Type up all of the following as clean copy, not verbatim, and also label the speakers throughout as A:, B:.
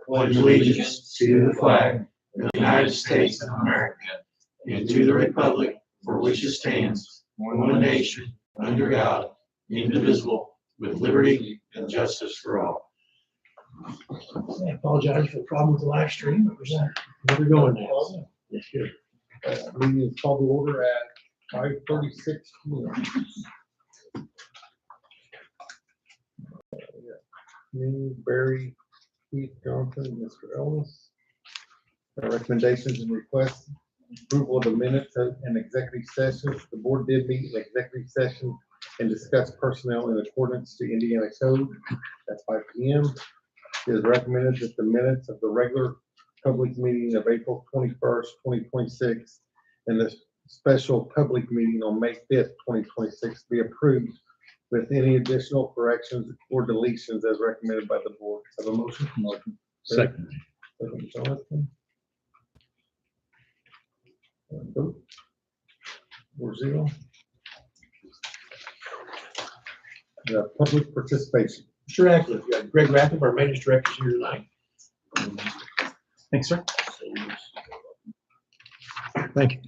A: Pledge allegiance to the flag of the United States of America and to the republic for which it stands, one nation, under God, indivisible, with liberty and justice for all.
B: I apologize for the problem with the live stream. Where we're going now. Yes, good.
C: Meeting is called to order at 5:36 p.m. Me, Barry, Keith, Johnson, Mr. Ellis. Recommendations and requests, approval of the minutes and executive sessions. The board did meet in executive session and discuss personnel in accordance to Indiana code. That's 5 p.m. It is recommended that the minutes of the regular public meeting of April 21st, 2026, and the special public meeting on May 5th, 2026 be approved with any additional corrections or deletions as recommended by the board. Have a motion? Motion.
B: Second.
C: Jonathan. Vote. 4-0. Public participation.
B: Mr. Ratcliffe, we got Greg Ratcliffe, our maintenance director, is here tonight.
D: Thanks, sir. Thank you.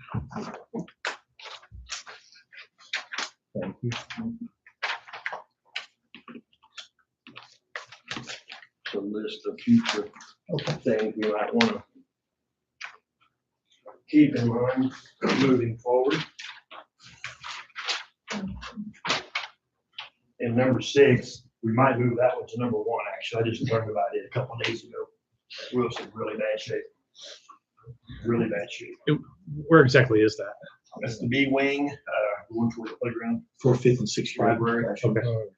C: Thank you.
A: So list of future things we might want to keep in mind moving forward. And number 6, we might move that one to number 1. Actually, I just learned about it a couple of days ago. Roof's in really bad shape. Really bad shape.
D: Where exactly is that?
A: That's the B wing, going toward the playground.
B: 4th, 5th, and 6th grade.
A: Library.
D: Okay.
B: Do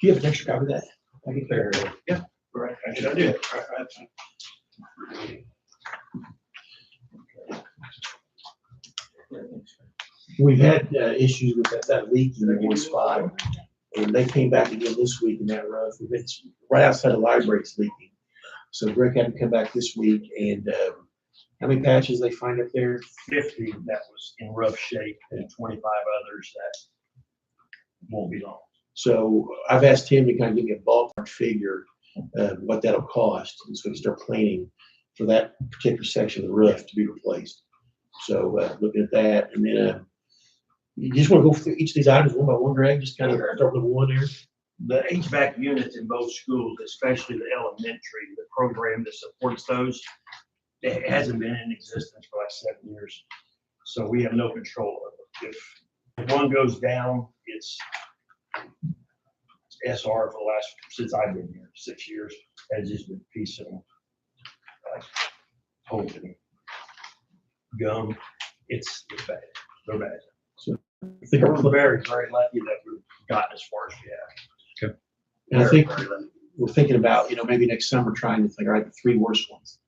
B: you have an extra copy of that? I can carry it.
A: Yeah, right. I do.
B: We've had issues with that leak in the one spot, and they came back again this week in that roof. It's right outside the library, it's leaking. So Greg had to come back this week, and how many patches they find up there?
A: 50 that was in rough shape and 25 others that won't be long.
B: So I've asked him to kind of give me a ballpark figure of what that'll cost, and so we can start planning for that particular section of the roof to be replaced. So looking at that, and then you just want to go through each of these items one by one, Greg, just kind of start with one there.
A: The HVAC units in both schools, especially the elementary, the program that supports those, it hasn't been in existence for like 7 years. So we have no control of it. If one goes down, it's SR for the last, since I've been here, 6 years, has just been piecing hope and gum. It's bad. They're bad.
B: I think
A: We're very, very lucky that we've gotten as far as we have.
B: And I think
A: Very lucky.
B: we're thinking about, maybe next summer trying to think, all right, the 3 worst ones.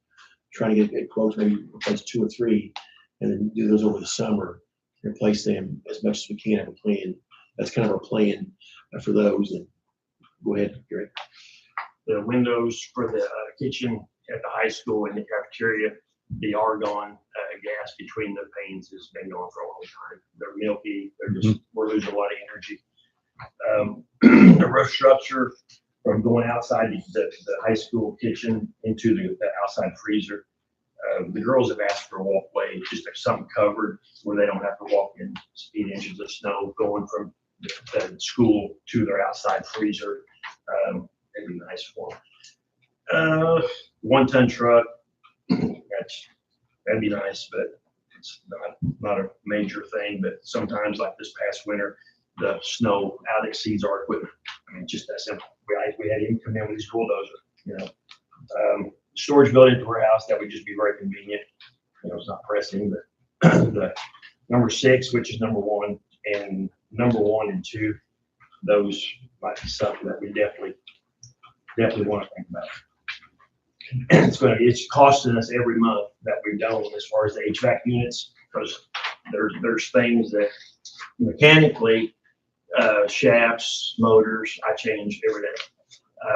B: Trying to get quotes, maybe replace 2 or 3, and then do those over the summer, replace them as much as we can, have a plan. That's kind of our plan for those. And go ahead, Greg.
A: The windows for the kitchen at the high school and the cafeteria, the argon gas between the panes has been going for a long time. They're milky. They're just, we're losing a lot of energy. The roof structure from going outside the high school kitchen into the outside freezer. The girls have asked for a walkway, just like something covered where they don't have to walk in 8 inches of snow going from the school to their outside freezer. That'd be nice for them. 1-ton truck, that'd be nice, but it's not a major thing. But sometimes, like this past winter, the snow out exceeds our equipment. I mean, just that simple. We had him come in with his bulldozer, storage building at the warehouse, that would just be very convenient. It's not pressing, but the number 6, which is number 1, and number 1 and 2, those might be something that we definitely want to think about. It's costing us every month that we've done as far as the HVAC units, because there's things that mechanically, shafts, motors, I change every day.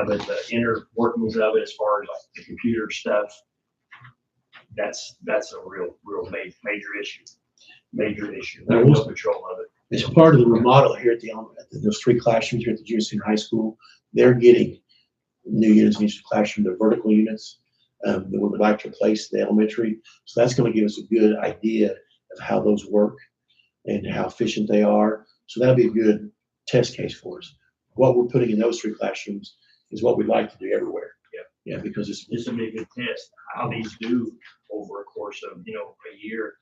A: But the inner workings of it, as far as like the computer stuff, that's a real major issue. We have no control of it.
B: As part of the remodel here at those 3 classrooms here at the junior senior high school, they're getting new units in each classroom. They're vertical units that we would like to replace in the elementary. So that's going to give us a good idea of how those work and how efficient they are. So that'll be a good test case for us. What we're putting in those 3 classrooms is what we'd like to do everywhere. Yeah, because
A: This will be a good test. How these do over a course of, a year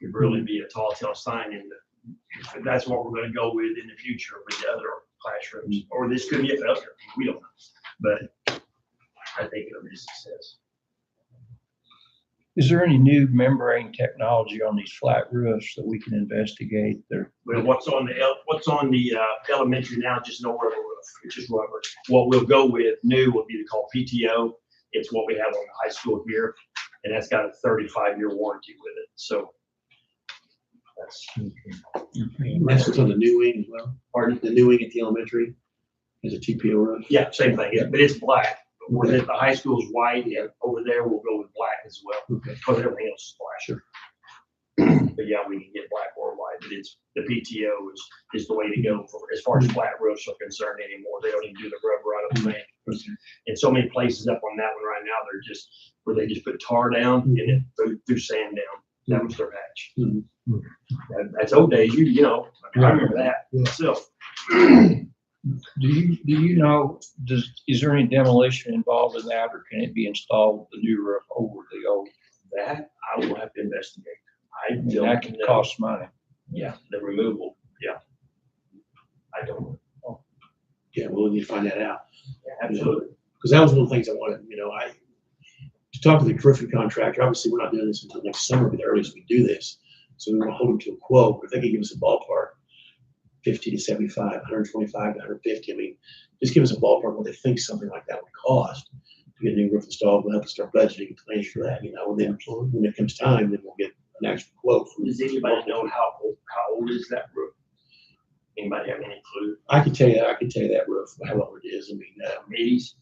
A: could really be a tall tale sign. And that's what we're going to go with in the future with the other classrooms. Or this could be a failure. We don't know. But I think it'll be a success.
E: Is there any new membrane technology on these flat roofs that we can investigate there?
A: Well, what's on the elementary now, just no rubber roof. It's just rubber. What we'll go with new will be called PTO. It's what we have on the high school here, and that's got a 35-year warranty with it. So
B: that's what's on the new wing as well. Pardon? The new wing at the elementary is a TPO roof.
A: yeah, same thing. But it's black. Where the high school is white, and over there we'll go with black as well,
B: Okay.
A: because everything else is black.
B: Sure.
A: But yeah, we can get black or white, but it's the PTO is the way to go for as far as flat roofs are concerned anymore. They don't even do the rubber, I don't think. In so many places up on that one right now, they're just where they just put tar down and then threw sand down. That was their patch. That's old days, I remember that myself.
E: Do you know, is there any demolition involved in that, or can it be installed with the new roof over the old?
A: That I will have to investigate. I
E: And
A: don't
E: that can
A: know.
E: cost money.
A: Yeah, the removal. Yeah. I don't know.
B: Yeah, we'll need to find that out.
A: Yeah, absolutely.
B: Because that was one of the things I wanted, to talk to the roofing contractor. Obviously, we're not doing this until next summer, but the earliest we do this. So we want to hold them to a quote. If they can give us a ballpark, 50 to 75, 125 to 150. I mean, just give us a ballpark what they think something like that would cost to get a new roof installed. We'll have to start budgeting and planning for that, and then when it comes time, then we'll get an actual quote.
A: Does anybody know how old is that roof? Anybody have any clue?
B: I can tell you that roof, how old it is. I mean,
A: 80s?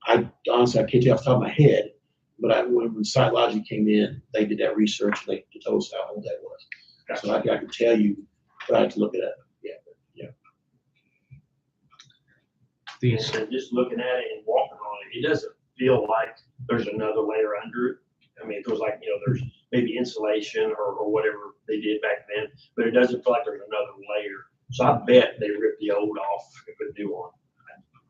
B: I honestly, I can't tell you off the top of my head, but when SiteLogic came in, they did that research and they told us how old that was. So I can tell you, but I have to look it up.
D: These,
A: And just looking at it and walking on it, it doesn't feel like there's another layer under it. I mean, it feels like, there's maybe insulation or whatever they did back then, but it doesn't feel like there's another layer. So I bet they ripped the old off and put new on.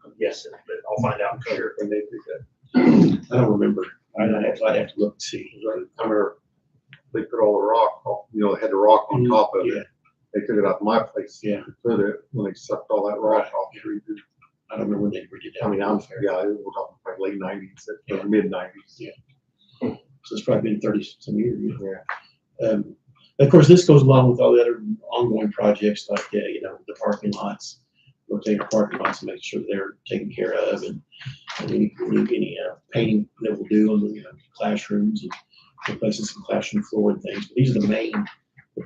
A: I'm guessing, but I'll find out for sure when they do that.
B: I don't remember. I'd have to look and see.
C: I remember they put all the rock off, they had the rock on top of
B: Yeah.
C: it. They took it out to my place.
B: Yeah.
C: Put it, when they sucked all that rock
B: Right.
C: off.
B: I don't remember when they redid that.
C: I mean, we're talking like late 90s,
B: Yeah.
C: mid 90s.
B: Yeah. So it's probably been 30 some years.
C: Yeah.
B: Of course, this goes along with all the other ongoing projects like, the parking lots, rotating the parking lots and making sure they're taken care of, and any painting that we'll do on the classrooms and replacing some classroom floor and things. But these are the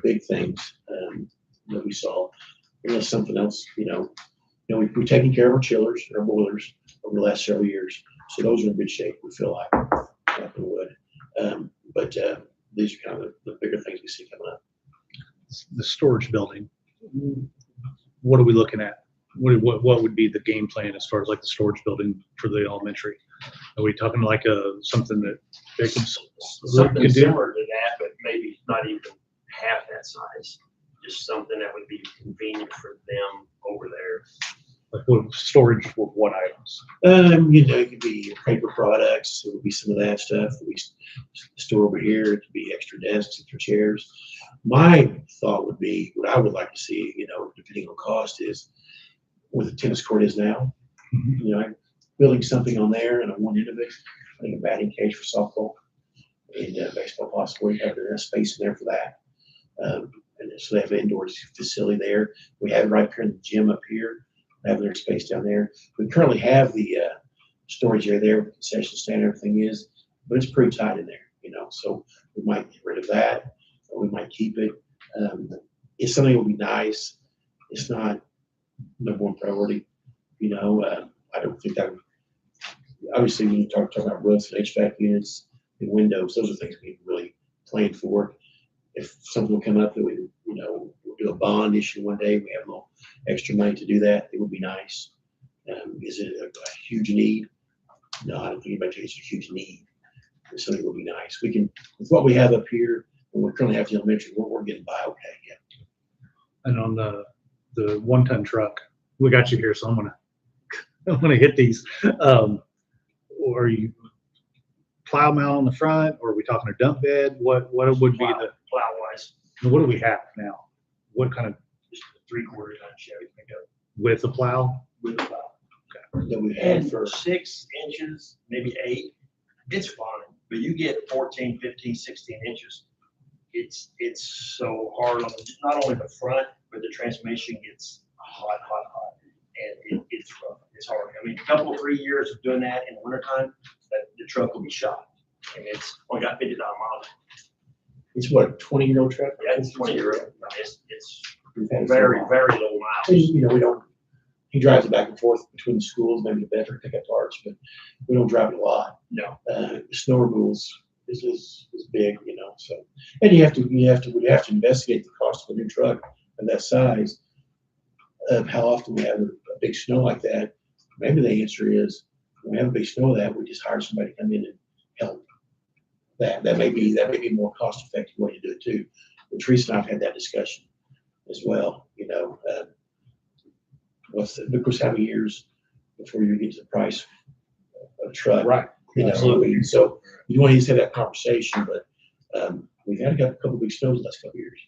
B: big things that we saw. Unless something else, we've taken care of our chillers and our boilers over the last several years. So those are in good shape, we feel like we would. But these are kind of the bigger things we see coming up.
D: the storage building, what are we looking at? What would be the game plan as far as like the storage building for the elementary? Are we talking like something that they can
A: Something
D: do?
A: similar to that, but maybe not even half that size. Just something that would be convenient for them over there.
D: Like what storage for what items?
B: It could be paper products. It would be some of that stuff that we store over here. It could be extra desks, extra chairs. My thought would be, what I would like to see, depending on cost, is where the tennis court is now. Building something on there and on one end of it, I think a batting cage for softball and baseball possibly, have enough space in there for that. And so they have an indoor facility there. We have it right here in the gym up here. Have their space down there. We currently have the storage area there, concession stand, everything is, but it's pretty tight in there, so we might get rid of that, or we might keep it. It's something that would be nice. It's not number one priority, I don't think that would, obviously when you talk about roofs and HVAC units and windows, those are things we really plan for. If something will come up that we, we'll do a bond issue one day, we have a little extra money to do that, it would be nice. Is it a huge need? No, I don't think anybody thinks it's a huge need. But something would be nice. We can, with what we have up here, and we currently have the elementary, we're getting by okay, yeah.
D: And on the 1-ton truck, we got you here, so I'm gonna hit these. Or are you plow mount on the front, or are we talking a dump bed? What would be
A: Plow
D: the,
A: wise,
D: what do we have now? What kind of,
A: just a 3/4 ton Chevy pickup
D: with a plow?
A: with a plow.
B: That we've had
A: And
B: for,
A: 6 inches, maybe 8, it's fine, but you get 14, 15, 16 inches. It's so hard on not only the front, but the transmission gets hot. And it's rough, it's hard. I mean, a couple, 3 years of doing that in the wintertime, that the truck will be shot. And it's only got 50,000 miles.
B: it's what, a 20-year-old truck?
A: Yeah, it's 20-year-old. It's
B: We've had it for a
A: very,
B: while.
A: very low miles.
B: And, you know, we don't, he drives it back and forth between the schools, maybe the better pick up parts, but we don't drive it a lot.
A: No,
B: Snow removals is big, you know, so. And we have to investigate the cost of a new truck of that size, of how often we have a big snow like that. Maybe the answer is, when we have a big snow like that, we just hire somebody to come in and help. That may be a more cost effective way to do it too. But Teresa and I've had that discussion as well, you know, of course, how many years before you get to the price of a truck?
D: Right.
B: You know,
D: Absolutely.
B: I mean, so you want to just have that conversation, but we've had a couple big snows the last couple of years.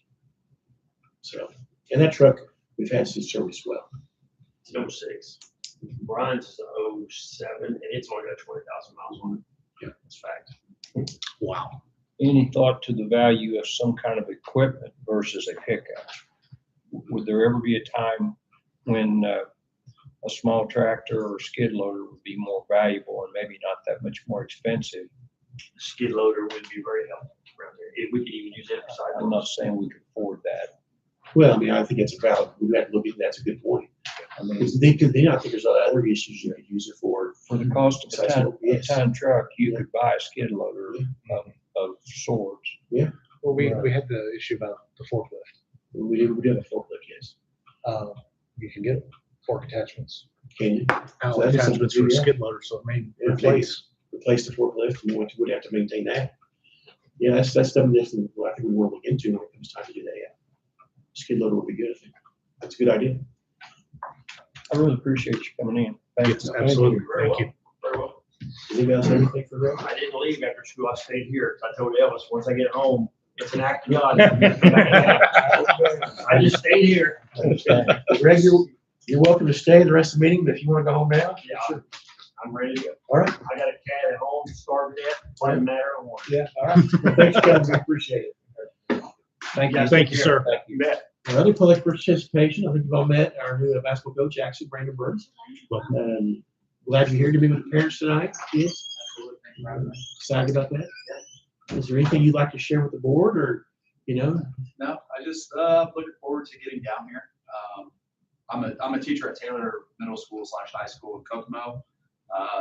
B: So, and that truck we've had since service well.
A: it's 06. Brian's is 07, and it's only got 20,000 miles on it.
B: Yeah.
A: It's fact.
D: Wow.
E: Any thought to the value of some kind of equipment versus a pickup? Would there ever be a time when a small tractor or skid loader would be more valuable and maybe not that much more expensive?
A: Skid loader would be very helpful around there. If we could even use it beside
E: I'm not saying we could afford that.
B: Well, I mean, I think it's a valid, we have to look at, that's a good point.
E: I mean,
B: Because I think there's other issues you could use it for.
E: for the cost of a
B: Yes.
E: ton truck, you could buy a skid loader of sorts.
D: Well, we had the issue about the forklift.
B: We do have a forklift, yes.
D: You can get fork attachments,
B: Can you
D: Allen
B: that's
D: attachments
B: something
D: for
B: to
D: a
B: do,
D: skid loader, so it may
B: Yeah,
D: replace.
B: replace the forklift, and we would have to maintain that. Yeah, that's something different, I think we want to look into when it comes time to do that, yeah. Skid loader would be good, I think. That's a good idea.
E: I really appreciate you coming in. Thank
D: Yes,
E: you.
D: absolutely.
A: Very
D: Thank
A: well.
D: you.
A: Very well.
B: Does anybody else have anything for Greg?
A: I didn't leave after school. I stayed here. I told Elvis, once I get home, it's an act of God. I just stayed here.
B: Greg, you're welcome to stay the rest of the meeting, but if you want to go home now,
A: Yeah,
B: sure.
A: I'm ready to go.
B: All right.
A: I got a cat at home, starved to death. Doesn't matter. I want.
B: Yeah, all right. Well, thanks, guys, I appreciate it.
E: Thank you.
D: Thank you, sir.
E: Thank
A: You
E: you.
A: bet.
B: Other public participation, I think you've all met our new basketball coach, actually, Brandon Burns. Glad you're here to be with the parents tonight, kids. Excited about that. Is there anything you'd like to share with the board or, you know?
F: No, I just looking forward to getting down here. I'm a teacher at Taylor Middle School / High School in Kokomo.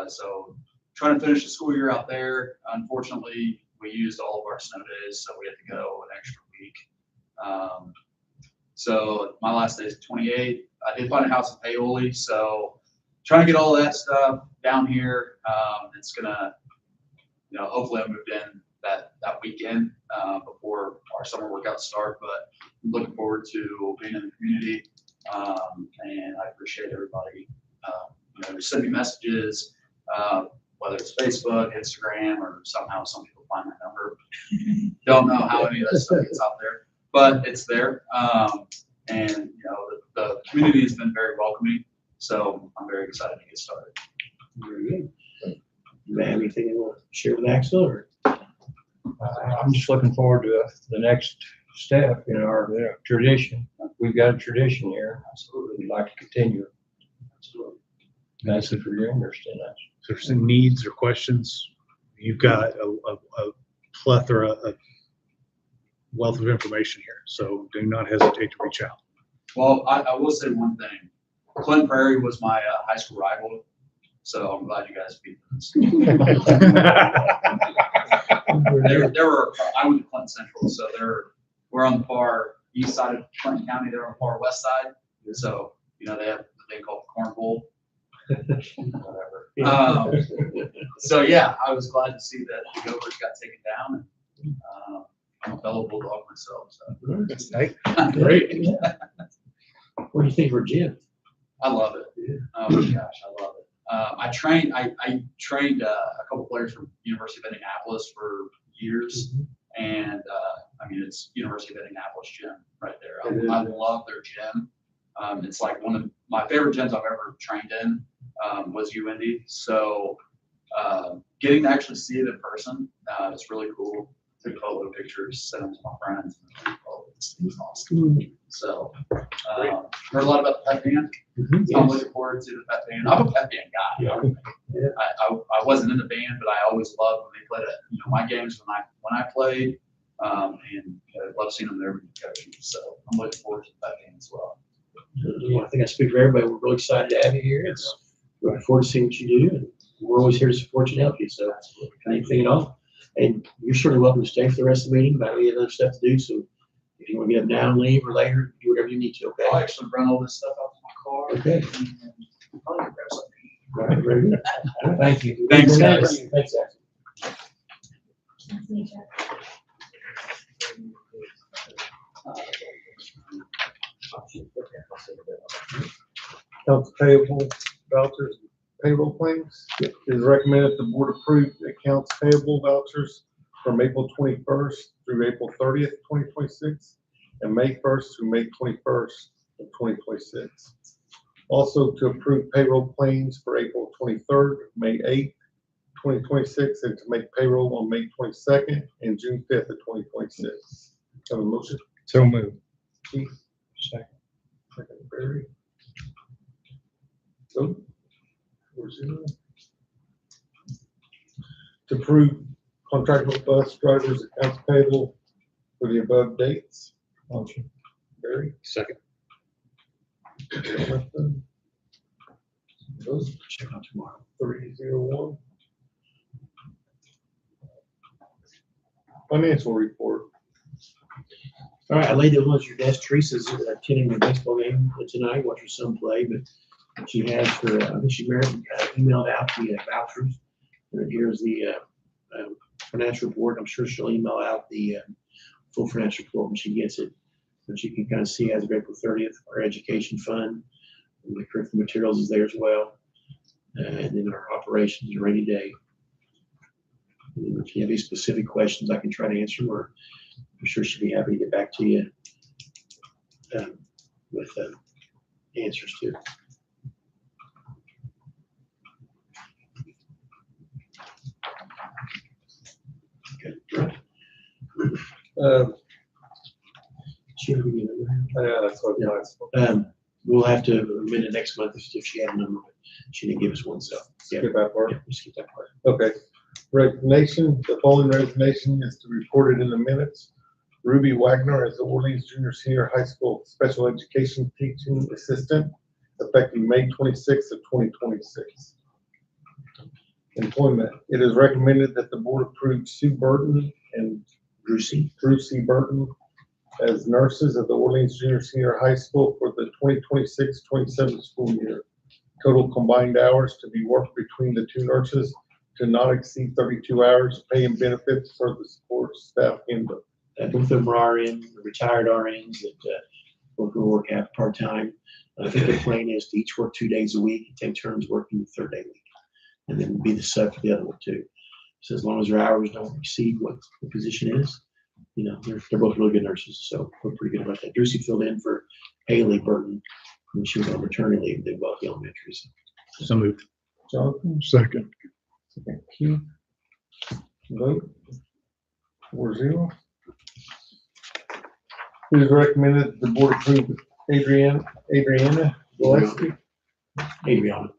F: So trying to finish the school year out there. Unfortunately, we used all of our snow days, so we had to go an extra week. So my last day is 28. I did find a house in Paoli, so trying to get all that stuff down here. It's gonna, hopefully I moved in that weekend before our summer workouts start. But I'm looking forward to being in the community, and I appreciate everybody. Send me messages, whether it's Facebook, Instagram, or somehow some people find my number. Don't know how any of that stuff gets out there, but it's there. And the community has been very welcoming, so I'm very excited to get started.
B: Very good. You have anything you want to share with Axel or?
E: I'm just looking forward to the next step in our tradition. We've got a tradition here. Absolutely. We'd like to continue.
B: Absolutely.
E: Thank you for your interest in us.
D: If there's any needs or questions, you've got a plethora of wealth of information here, so do not hesitate to reach out.
F: Well, I will say one thing. Clinton Prairie was my high school rival, so I'm glad you guys beat them. I went to Clinton Central, so we're on the par east side of Clinton County, they're on the far west side. So, you know, they have what they call corn bowl. Whatever. So yeah, I was glad to see that the Gophers got taken down. And, I'm a fellow Bulldog myself, so.
C: That's nice.
B: Great. What do you think for Jim?
F: I love it. Oh my gosh, I love it. I trained a couple players from University of Indianapolis for years. And, I mean, it's University of Indianapolis gym right there. I love their gym. It's like one of my favorite gyms I've ever trained in, was UIndy. So, getting to actually see it in person, it's really cool. Took photo pictures, sent them to my friends. Oh, this thing's awesome. So, heard a lot about the pet band. So I'm looking forward to the pet band. I'm a pet band guy. I wasn't in the band, but I always loved when they played at, you know, my games when I played, and I love seeing them there when you're coaching. So I'm looking forward to the pet band as well.
B: I think I speak for everybody. We're really excited to have you here. It's looking forward to seeing what you do, and we're always here to support you and help you. So anything at all. And you're certainly welcome to stay for the rest of the meeting, but we have other stuff to do. So if you want to get up now and leave or later, do whatever you need to,
F: I'll
B: okay?
F: actually run all this stuff out to my car.
B: Okay.
F: And probably grab something.
B: All right, very good. Thank you.
F: Thanks, guys.
B: Thanks, Zach.
C: Accounts payable vouchers, payroll claims. It is recommended the board approve the accounts payable vouchers from April 21st through April 30th, 2026, and May 1st through May 21st of 2026. Also to approve payroll claims for April 23rd, May 8th, 2026, and to make payroll on May 22nd and June 5th of 2026. Have a motion?
E: So moved.
C: Keith?
E: Second.
C: Second, Barry. So, 4-0. To approve contractual bus drivers accounts payable for the above dates.
E: Motion.
C: Barry.
D: Second.
C: Jonathan. Vote
B: Check out tomorrow.
C: 3-0-1. Financial report.
B: All right, I laid those on your desk. Teresa's attending the baseball game tonight, watch her son play, but she has her, I think she emailed out the vouchers. And here's the financial report. I'm sure she'll email out the full financial report when she gets it. And she can kind of see as of April 30th, our education fund, and the curriculum materials is there as well. And then our operations and rainy day. And if you have any specific questions, I can try to answer them, or I'm sure she'd be happy to get back to you with answers too. Okay. She'll give you a number.
C: Yeah, that's what it was.
B: We'll have to amend it next month if she had a number, but she didn't give us one, so. Yeah,
C: Skip that part.
B: yeah, we'll skip that part.
C: Okay. Resignation, the following resignation is to report it in the minutes. Ruby Wagner as the Orleans Junior Senior High School Special Education Teaching Assistant, effective May 26th of 2026. Employment, it is recommended that the board approve Sue Burton and Drew C. Burton as nurses at the Orleans Junior Senior High School for the 2026-27 school year. Total combined hours to be worked between the two nurses to not exceed 32 hours, pay and benefits for the support staff handbook.
B: Both of them are RN, retired RNs that both will work half part-time. I think the plan is to each work 2 days a week and take turns working the third day week. And then be the sub for the other one too. So as long as their hours don't exceed what the position is, you know, they're both really good nurses, so we're pretty good about that. Drusy filled in for Haley Burton when she was on maternity leave. They both elementary.
D: So moved.
C: Jonathan?
D: Second.
C: Second, Keith. Vote. 4-0. It is recommended that the board approve Adriana Gillespie
B: Adriana.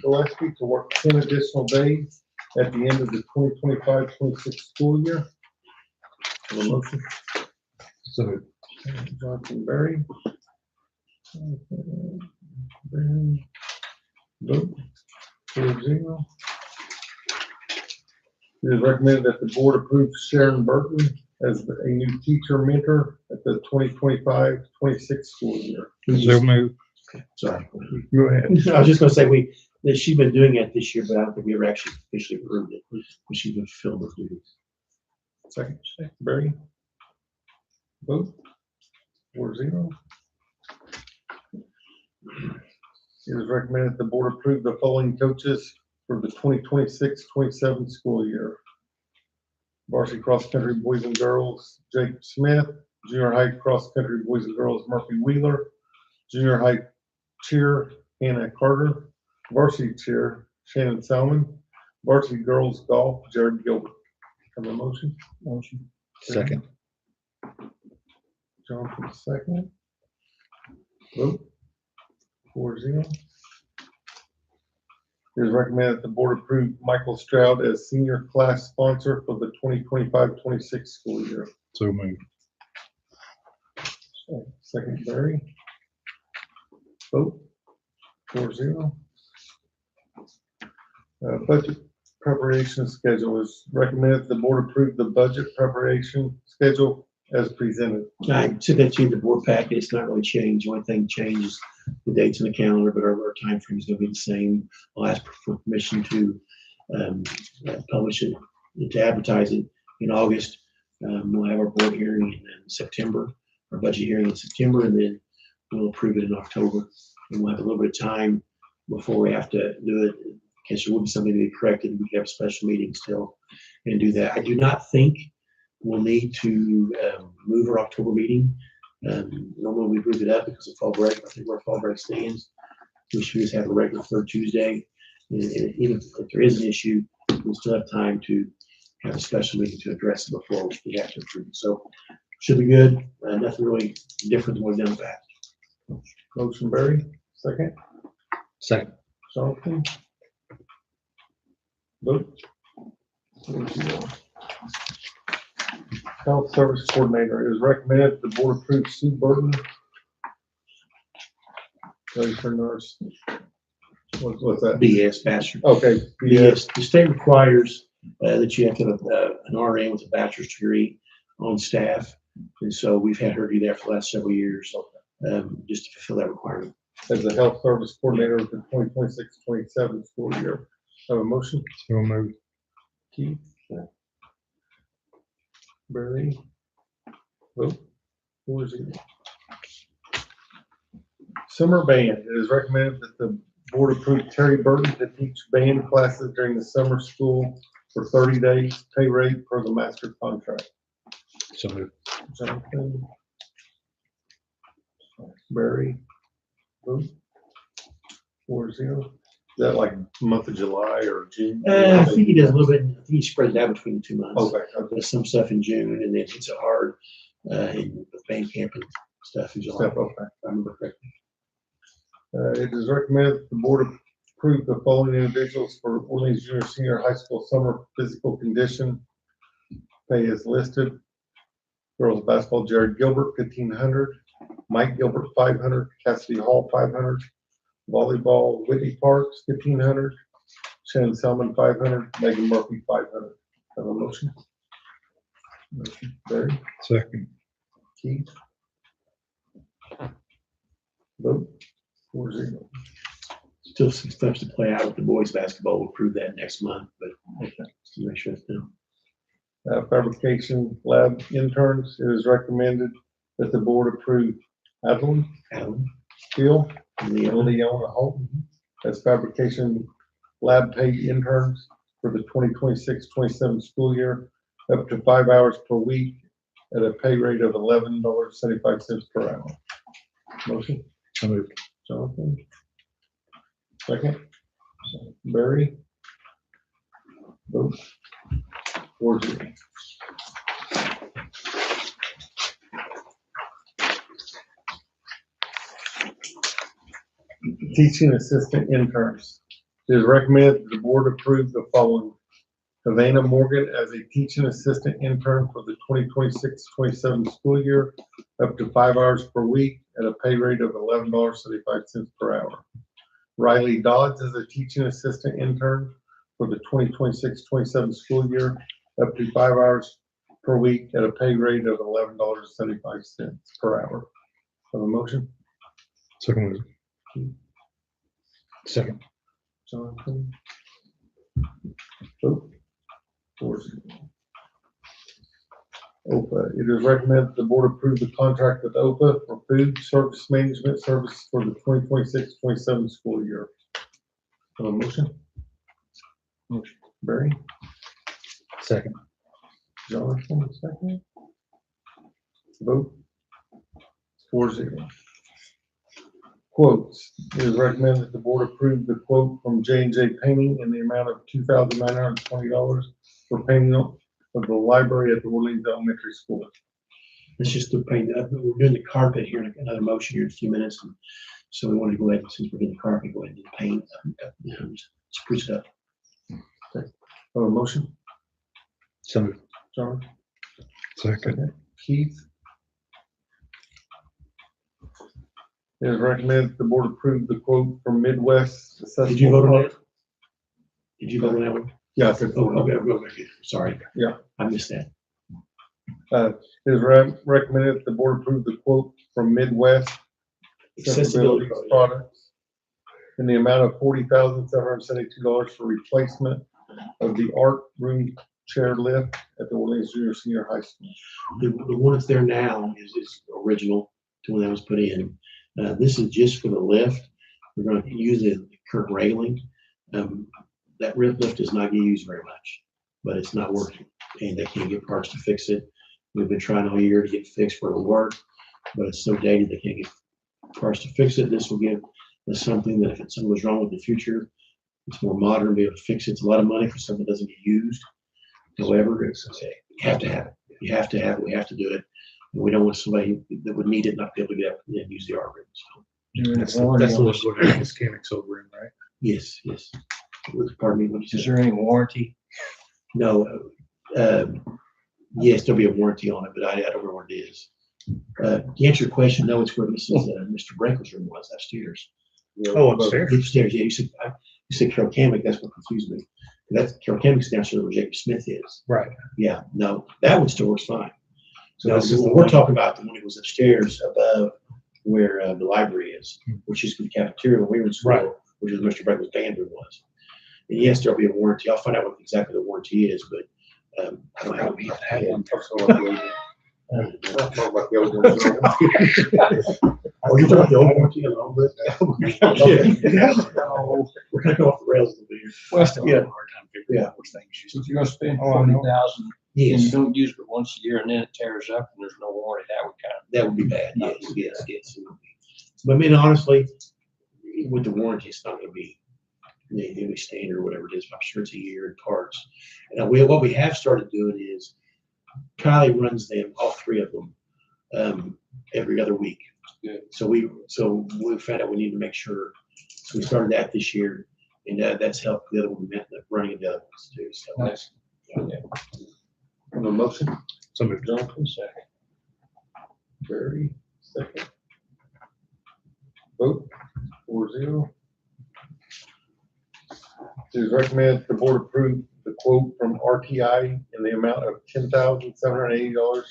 C: Gillespie to work 10 additional days at the end of the 2025-26 school year.
B: Have a motion.
C: So. Jonathan Berry. Vote. 4-0. It is recommended that the board approve Sharon Burton as a new teacher mentor at the 2025-26 school year.
E: So move.
B: Sorry.
C: Go ahead.
B: I was just gonna say, that she's been doing it this year, but I don't think we ever actually officially approved it, but she's been filming with duties.
C: Second, Barry. Vote. 4-0. It is recommended the board approve the following coaches for the 2026-27 school year. Varsity cross country boys and girls, Jake Smith. Junior high cross country boys and girls, Murphy Wheeler. Junior high cheer, Hannah Carter. Varsity cheer, Shannon Salmon. Varsity girls golf, Jared Gilbert. Have a motion?
E: Motion.
C: Second. Jonathan, second. Vote. 4-0. It is recommended that the board approve Michael Stroud as senior class sponsor for the 2025-26 school year.
E: So move.
C: Second, Barry. Vote. 4-0. Budget preparation schedule is recommended the board approve the budget preparation schedule as presented.
B: I sent that to you, the board packet. It's not really changed. The only thing changes the dates in the calendar, but our timeframe is gonna be the same. I'll ask for permission to publish it, to advertise it in August. We'll have our board hearing in September, our budget hearing in September, and then we'll approve it in October. And we'll have a little bit of time before we have to do it. In case there will be something to be corrected, we can have a special meeting still and do that. I do not think we'll need to move our October meeting. Normally we move it up because of fall break. I think where fall break stands, we should just have a regular third Tuesday. And even if there is an issue, we'll still have time to have a special meeting to address it before we have to approve it. So should be good. Nothing really different than what we've done in the past.
C: Motion, Barry. Second.
D: Second.
C: Jonathan. Vote. 4-0. Health Service Coordinator, it is recommended the board approve Sue Burton. Registered nurse. What's that?
B: BS, bachelor.
C: Okay,
B: Yes, the state requires that you have to have an RN with a bachelor's degree on staff. And so we've had her do that for the last several years, just to fulfill that requirement.
C: as the Health Service Coordinator of the 2026-27 school year. Have a motion?
E: So move.
C: Keith. Barry. Vote. 4-0. Summer band, it is recommended that the board approve Terry Burton to teach band classes during the summer school for 30 days, pay rate per the master contract.
D: So move.
C: Jonathan. Barry. Vote. 4-0. Is that like month of July or June?
B: I think he does a little bit, I think he spreads it out between the 2 months.
C: Okay, okay.
B: There's some stuff in June and then it's hard in the band camp and stuff in July.
C: Step, okay.
B: If I remember correctly.
C: It is recommended that the board approve the following individuals for Orleans Junior Senior High School summer physical condition. Pay is listed. Girls basketball, Jared Gilbert, 1,500. Mike Gilbert, 500. Cassidy Hall, 500. Volleyball, Whitney Parks, 1,500. Shannon Selman, 500. Megan Murphy, 500. Have a motion? Motion, Barry.
E: Second.
C: Keith. Vote. 4-0.
B: Still some stuff to play out with the boys basketball. We'll prove that next month, but just to make sure it's done.
C: Fabrication lab interns, it is recommended that the board approve Adeline
B: Alan,
C: Steele
B: and
C: and
B: Leon,
C: Leona Holton as fabrication lab paid interns for the 2026-27 school year, up to 5 hours per week at a pay rate of $11.75 per hour. Motion?
D: So moved.
C: Jonathan. Second. Barry. Vote. 4-0. Teaching assistant interns. It is recommended that the board approve the following. Havana Morgan as a teaching assistant intern for the 2026-27 school year, up to 5 hours per week at a pay rate of $11.75 per hour. Riley Dodds as a teaching assistant intern for the 2026-27 school year, up to 5 hours per week at a pay rate of $11.75 per hour. Have a motion?
G: Second move. Second.
C: Jonathan? Vote. 4-0. OPA, it is recommended that the board approve the contract with OPA for food service management service for the 2026-27 school year. Have a motion?
E: Motion.
C: Barry?
G: Second.
C: Jonathan, second. Vote. 4-0. Quotes, it is recommended that the board approve the quote from J&J Painting in the amount of $2,920 for painting of the library at the Orleans Elementary School.
B: Let's just do paint up. We're doing the carpet here in another motion here in a few minutes. And so we want to go ahead, since we're doing the carpet, go ahead and do the paint, spruce it up.
C: Have a motion?
G: So moved.
C: John?
G: Second.
C: Keith? It is recommended that the board approve the quote from Midwest.
B: Did you vote on that? Did you vote on that one?
C: Yeah, I said,
B: Oh, okay. Sorry.
C: Yeah.
B: I missed that.
C: it is recommended that the board approve the quote from Midwest
B: Accessibility.
C: Products in the amount of $40,772 for replacement of the art room chair lift at the Orleans Junior Senior High School.
B: The one that's there now is original to when that was put in. This is just for the lift. We're going to use the current railing. That lift does not get used very much, but it's not working, and they can't get parts to fix it. We've been trying all year to get fixed for it to work, but it's so dated they can't get parts to fix it. This will give us something that if something goes wrong with the future, it's more modern, be able to fix it. It's a lot of money for something that doesn't get used. However, it's okay. You have to have it. You have to have it. We have to do it. And we don't want somebody that would need it not be able to get up and use the art room. So,
D: That's the one where mechanics over in, right?
B: yes. Pardon me, what did you
E: Is
B: say?
E: there any warranty?
B: No, yes, there'll be a warranty on it, but I don't know what it is. To answer your question, no, it's where Mr. Brankel's room was upstairs.
D: Oh, upstairs.
B: Upstairs, yeah, you said Carol Kamick, that's what confused me. That's Carol Kamick's downstairs where Jacob Smith is.
D: Right.
B: Yeah, no, that one still works fine. So
D: No, this is the
B: we're
D: one-
B: talking about the one that was upstairs above where the library is, which is the cafeteria when we were in school,
D: Right.
B: which is Mr. Brankel's band room was. And yes, there'll be a warranty. I'll find out what exactly the warranty is, but I don't have it.
D: Had one.
B: Oh, you're talking about the old warranty alone, but. We're gonna go off the rails a little bit here.
E: Well, still
B: Yeah.
E: have a hard time figuring out what things. So if you're gonna spend
D: Oh, I know.
E: 40,000 and you
B: Yes,
E: don't use it once a year and then it tears up and there's no warranty, that would kind of.
B: that would be bad. Yes. But I mean, honestly, with the warranty, it's not gonna be the standard or whatever it is. I'm sure it's a year in parts. And what we have started doing is Kylie runs them, all three of them, every other week.
E: Good.
B: So we found out we need to make sure. So we started that this year, and that's helped the other one running the other ones too. So
E: Nice.
C: Have a motion?
D: So moved.
C: Jonathan,
E: Second.
C: Barry, second. Vote 4-0. It is recommended the board approve the quote from RTI in the amount of $10,780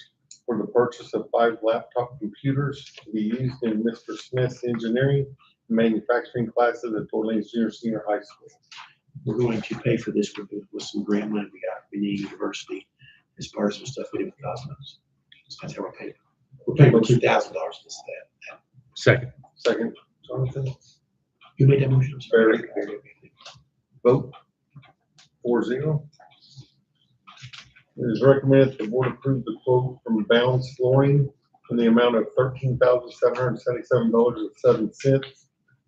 C: for the purchase of 5 laptop computers to be used in Mr. Smith's engineering and manufacturing classes at Orleans Junior Senior High School.
B: we're going to pay for this with some grant money we got. We need university as part of some stuff we did with Cosmos. So that's how we're paying. We're paying for $2,000 for this. That.
D: Second.
C: Second, Jonathan.
B: Who made that motion? I'm sorry.
C: Barry. Vote 4-0. It is recommended the board approve the quote from Bounds Flooring in the amount of $13,777.07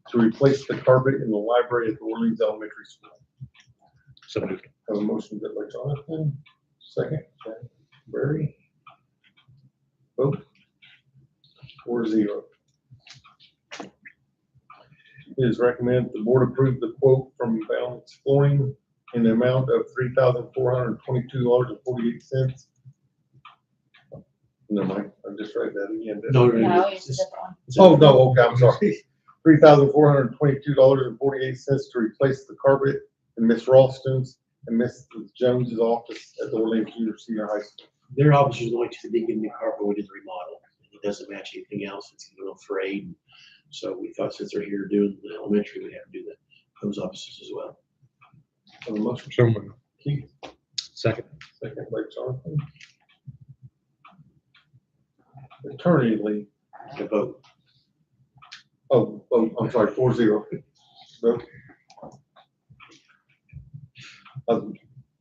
C: to replace the carpet in the library at the Orleans Elementary School.
D: So moved.
C: Have a motion by Jonathan, second, Barry. Vote 4-0. It is recommended the board approve the quote from Balance Flooring in the amount of $3,422.48. Never mind, I just read that again. didn't I?
B: No,
H: No,
B: it's
H: it's
B: just-
H: different.
C: Oh, no, okay, I'm sorry. $3,422.48 to replace the carpet in Miss Ralston's and Miss Jones's office at the Orleans Junior Senior High School.
B: Their officers only to did get a new car, but we did the remodel. It doesn't match anything else. It's a little frayed. So we thought since they're here doing the elementary, we'd have to do those officers as well.
C: Have a motion,
G: So moved.
C: Keith,
D: Second.
C: second by Jonathan. Attorney leave.
B: The vote.
C: Oh, I'm sorry, 4-0. Vote. I was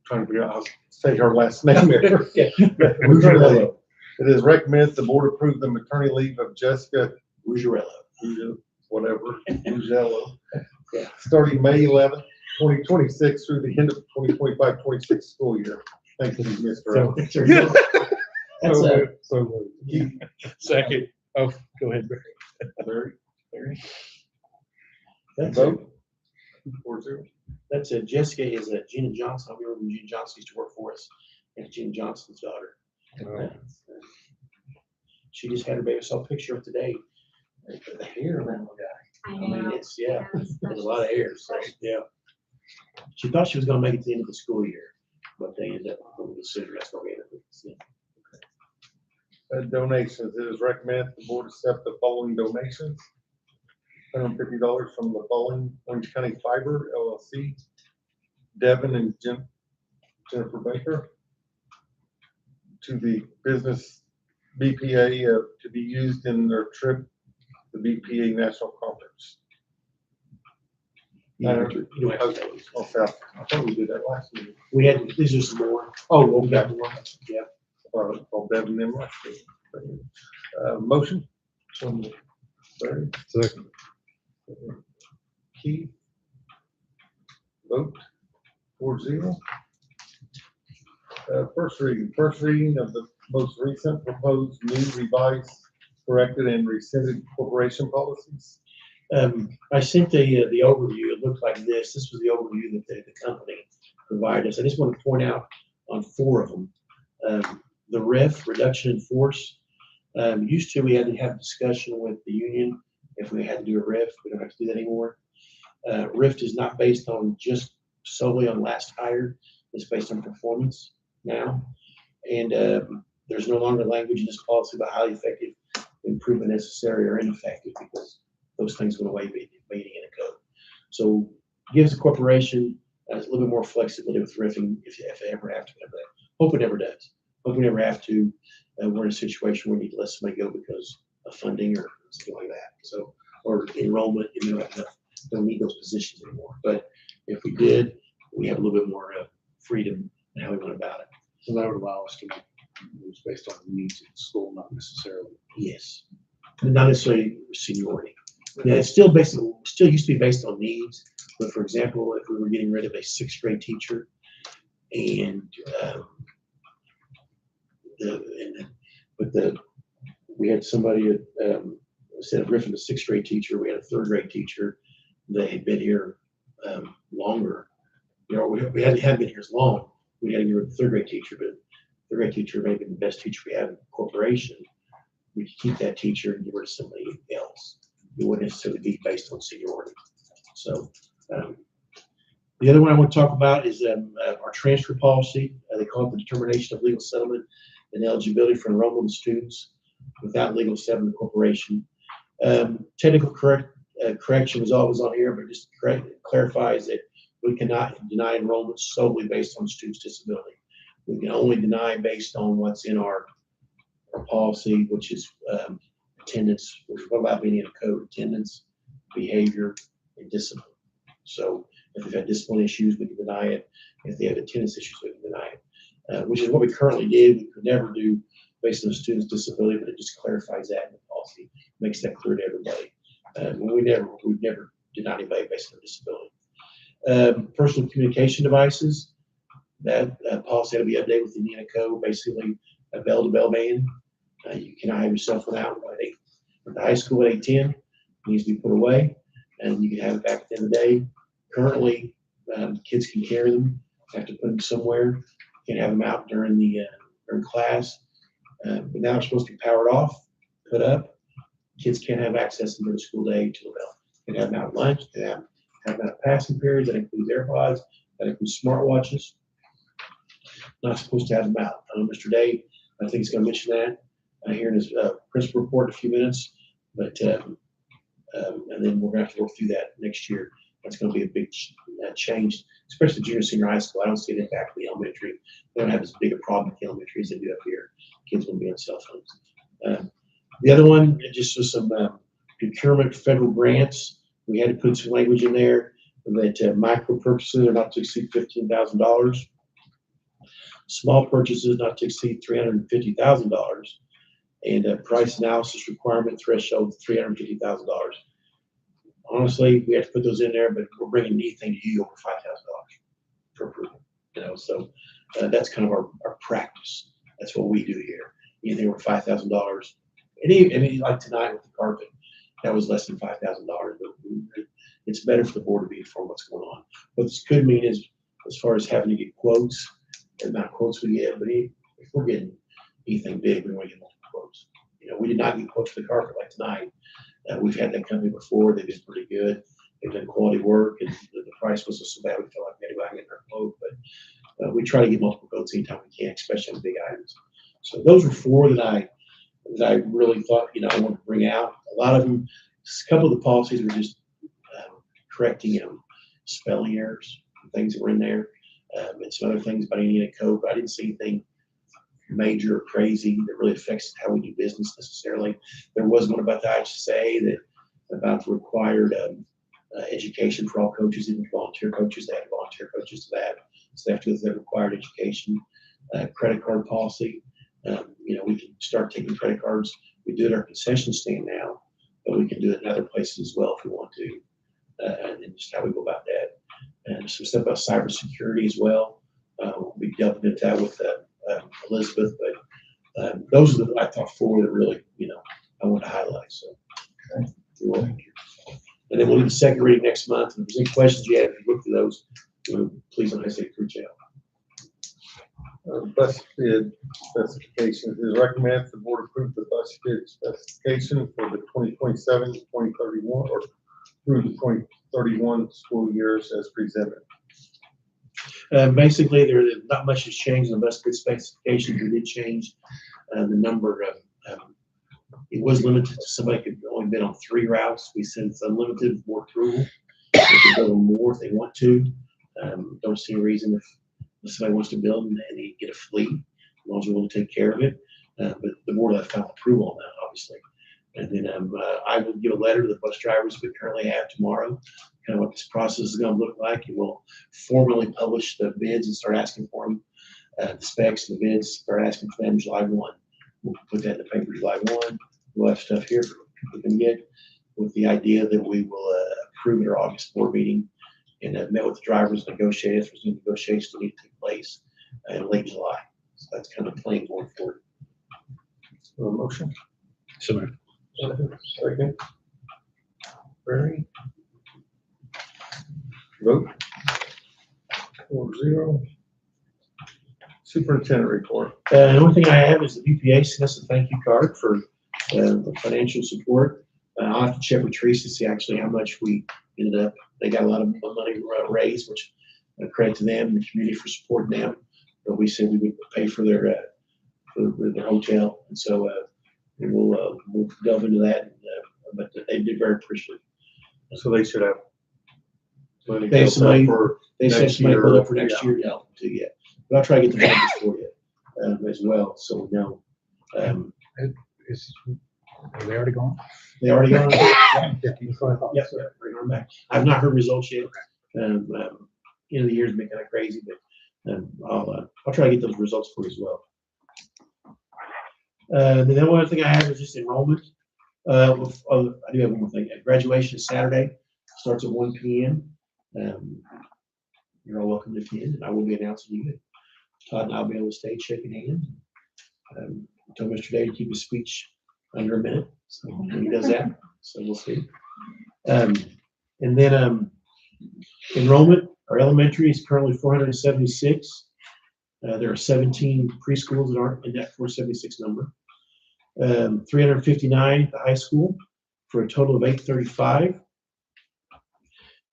C: trying to figure out how to say her last name there.
B: Ruggiero.
C: It is recommended the board approve the maternity leave of Jessica,
B: Ruggiero.
C: whatever, Mugello,
B: Yeah.
C: starting May 11th, 2026 through the end of 2025-26 school year. Thank you, Mr. Evans.
B: That's a,
C: So moved.
D: Second. Oh, go ahead, Barry.
C: Barry,
B: that's a,
C: vote. 4-0.
B: that's a, Jessica is a Gina Johnson. I remember when Gina Johnson used to work for us. And Gina Johnson's daughter. She just had her baby. I saw a picture of today. The hair on that little guy. I mean, it's, yeah, there's a lot of hair. So, yeah. She thought she was gonna make it to the end of the school year, but they ended up going to sooner. That's why we ended up with it.
C: Donations, it is recommended the board accept the following donations. $150 from the following: Orange County Fiber LLC, Devin and Jennifer Baker, to the business BPA to be used in their trip, the BPA National Conference.
B: You don't have to tell us.
C: Oh, South. I thought we did that last meeting.
B: We had, these are some more.
C: Oh,
B: We
C: okay.
B: got more. Yeah.
C: Called Devin and last meeting. Motion? Barry?
G: Second.
C: Keith? Vote? 4-0. First reading of the most recent proposed new revised, corrected, and rescinded corporation policies.
B: I sent the overview. It looked like this. This was the overview that the company provided us. I just want to point out on 4 of them. The RIF, reduction in force. Used to, we had to have a discussion with the union if we had to do a RIF. We don't have to do that anymore. RIF is not based on just solely on last hired. It's based on performance now. And there's no longer language in this policy about highly effective, improvement necessary, or ineffective, because those things went away being in a code. So gives the corporation a little bit more flexibility with riffing if they ever have to. Hope it never does. Hope we never have to. We're in a situation where we need to let somebody go because of funding or something like that. So, or enrollment, don't need those positions anymore. But if we did, we have a little bit more freedom in how we went about it.
D: So that would allow us to make moves based on the needs of the school, not necessarily.
B: Yes, not necessarily seniority. Yeah, it's still still used to be based on needs. But for example, if we were getting rid of a 6th grade teacher and we had somebody instead of riffing a 6th grade teacher, we had a 3rd grade teacher that had been here longer. You know, we hadn't been here as long. We had to get rid of the 3rd grade teacher, but 3rd grade teacher may have been the best teacher we have in the corporation. We could keep that teacher and get rid of somebody else. It wouldn't necessarily be based on seniority. So the other one I want to talk about is our transfer policy. They call it the determination of legal settlement and eligibility for enrollment of students without legal settlement of the corporation. Technical correction is always on here, but just clarifies that we cannot deny enrollment solely based on student's disability. We can only deny based on what's in our policy, which is attendance, which is what allowed being in a code: attendance, behavior, and discipline. So if they've had discipline issues, we can deny it. If they have attendance issues, we can deny it, which is what we currently did. We could never do based on a student's disability, but it just clarifies that in the policy, makes that clear to everybody. We've never denied anybody based on disability. Personal communication devices, that policy had to be updated with the Indiana code, basically a bell-to-bell ban. You cannot have your cell phone out at the high school at 8:10. It needs to be put away, and you can have it back at the end of the day. Currently, kids can carry them, have to put them somewhere. Can't have them out during class. But now it's supposed to be powered off, put up. Kids can't have access during the school day until they'll. Can have them out at lunch. Can have them out passing periods. That includes AirPods. That includes smartwatches. Not supposed to have them out. Mr. Day I think he's gonna mention that here in his principal report in a few minutes. But, and then we're gonna have to work through that next year. That's gonna be a big change, especially junior, senior high school. I don't see it impacting the elementary. They don't have as big a problem with the elementary as they do up here. Kids will be on cell phones. The other one, just was some procurement federal grants. We had to put some language in there that micro purchases are not to exceed $15,000. Small purchases not to exceed $350,000. And price analysis requirement threshold $350,000. Honestly, we have to put those in there, but we're bringing anything to you over $5,000 for approval. So that's kind of our practice. That's what we do here. Anything over $5,000. And even like tonight with the carpet, that was less than $5,000. But it's better for the board to be informed what's going on. What this could mean is, as far as having to get quotes, the amount of quotes we get, but if we're getting anything big, we want to get multiple quotes. We did not get quotes for the carpet like tonight. We've had that company before. They've been pretty good. They've done quality work, and the price wasn't so bad. We felt like we had to go out and get our quote, but we try to get multiple quotes anytime we can, especially on big items. So those were four that I really thought, I wanted to bring out. A lot of them, a couple of the policies were just correcting spelling errors, things that were in there, and some other things about Indiana code, but I didn't see anything major or crazy that really affects how we do business necessarily. There was one about the IHSA that about the required education for all coaches, even volunteer coaches. They have volunteer coaches to that, so they have to go through that required education. Credit card policy. We can start taking credit cards. We do it at our concession stand now, but we can do it in other places as well if we want to. And then just how we go about that. And some stuff about cybersecurity as well. We delved into that with Elizabeth, but those are I thought four that really, I want to highlight. So, okay. And then we'll do the second reading next month. And if there's any questions you have, if you look through those, please don't hesitate to reach out.
C: Bus bid specifications. It is recommended the board approve the bus bid specification for the 2027, 2031, or through the 2031 school years as presented.
B: Basically, not much has changed in the bus bid specifications. We did change the number of, it was limited to somebody could only bid on 3 routes. We said it's unlimited, more approval. They can build more if they want to. Don't see a reason if somebody wants to build and they get a fleet, as long as we want to take care of it. But the board will have final approval on that, obviously. And then I will give a letter to the bus drivers we currently have tomorrow, kind of what this process is going to look like. And we'll formally publish the bids and start asking for them, the specs and the bids, start asking for them July 1. We'll put that in the paper July 1. We'll have stuff here for people can get, with the idea that we will approve at our August board meeting, and met with the drivers, negotiated. There's new negotiations that need to take place in late July. So that's kind of the plan going forward.
C: Motion.
G: So moved.
C: Second. Barry. Vote. 4-0. Superintendent report.
B: The only thing I have is the BPA sent us a thank you card for the financial support. I'll have to check with Teresa to see actually how much we ended up. They got a lot of money raised, which credit to them and the community for supporting them. But we said we would pay for their hotel, and so we'll delve into that. But they did very appreciative.
C: So they should have money
B: They have
C: built
B: some
C: up
B: money.
C: for
B: They said
C: next
B: somebody
C: year.
B: put up for next year. Yeah, too yet. But I'll try to get the numbers for you as well, so we know.
D: Are they already gone?
B: They already gone.
D: Yes.
B: Yes, bring them back. I've not heard results yet. End of the year's been kind of crazy, but I'll try to get those results for you as well. The other one thing I have is just enrollment. I do have one more thing. Graduation is Saturday, starts at 1 p.m. You're all welcome to attend, and I will be announcing you. Todd and I'll be on the stage shaking hands. I told Mr. Day to keep his speech under a minute, so when he does that, so we'll see. And then enrollment, our elementary is currently 476. There are 17 preschools that aren't in that 476 number. 359 at the high school for a total of 835.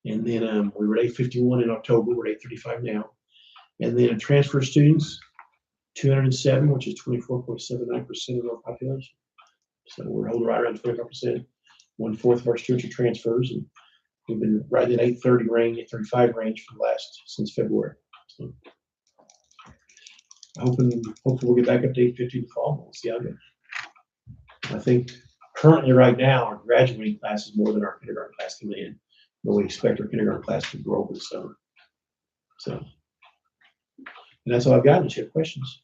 B: And then we were at 851 in October, we're at 835 now. And then transfer students, 207, which is 24.79% of our population. So we're holding right around 25%. 1/4 of our students are transfers, and we've been right in 830 range, 835 range since February. So hopefully we'll get back up to 850 in the fall. We'll see how it goes. I think currently right now our graduating class is more than our kindergarten class coming in, but we expect our kindergarten class to grow over the summer. So, and that's all I've got. Unless you have questions.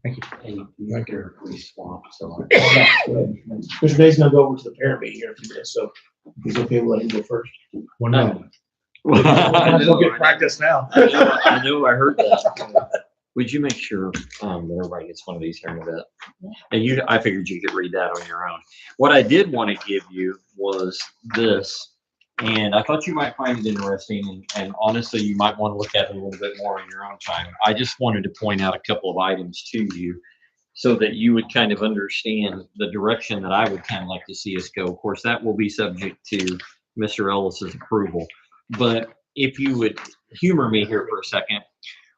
G: Thank you.
B: Mr. Day's gonna go over to the parent meeting here in a few minutes, so if he's okay, we'll let him go first.
D: One minute.
H: I
D: We'll get practice now.
H: knew, I heard that. Would you make sure that everybody gets one of these here in a bit? And I figured you could read that on your own. What I did want to give you was this, and I thought you might find it interesting, and honestly, you might want to look at it a little bit more in your own time. I just wanted to point out a couple of items to you so that you would kind of understand the direction that I would kind of like to see us go. Of course, that will be subject to Mr. Ellis's approval. But if you would humor me here for a second,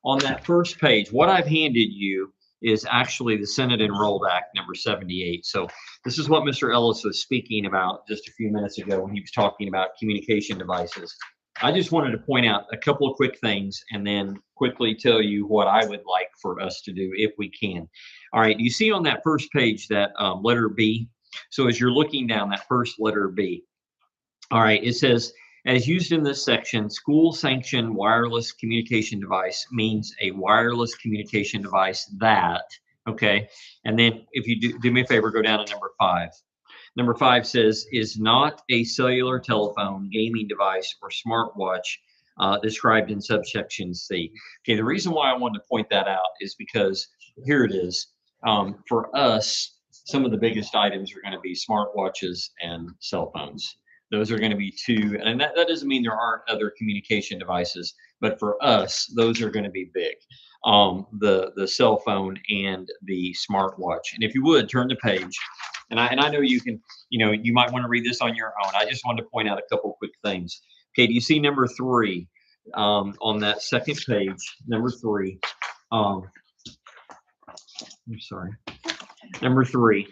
H: on that first page, what I've handed you is actually the Senate Enrolled Act number 78. So this is what Mr. Ellis was speaking about just a few minutes ago when he was talking about communication devices. I just wanted to point out a couple of quick things and then quickly tell you what I would like for us to do if we can. All right, you see on that first page that letter B. So as you're looking down that first letter B, all right, it says, as used in this section, school-sanctioned wireless communication device means a wireless communication device that, okay, and then if you do me a favor, go down to number 5. Number 5 says, is not a cellular telephone, gaming device, or smartwatch described in subsection C. Okay, the reason why I wanted to point that out is because here it is. For us, some of the biggest items are going to be smartwatches and cell phones. Those are going to be two, and that doesn't mean there aren't other communication devices, but for us, those are going to be big. The cell phone and the smartwatch. And if you would turn the page, and I know you can, you might want to read this on your own. I just wanted to point out a couple quick things. Okay, do you see number 3 on that second page? Number 3. I'm sorry. Number 3.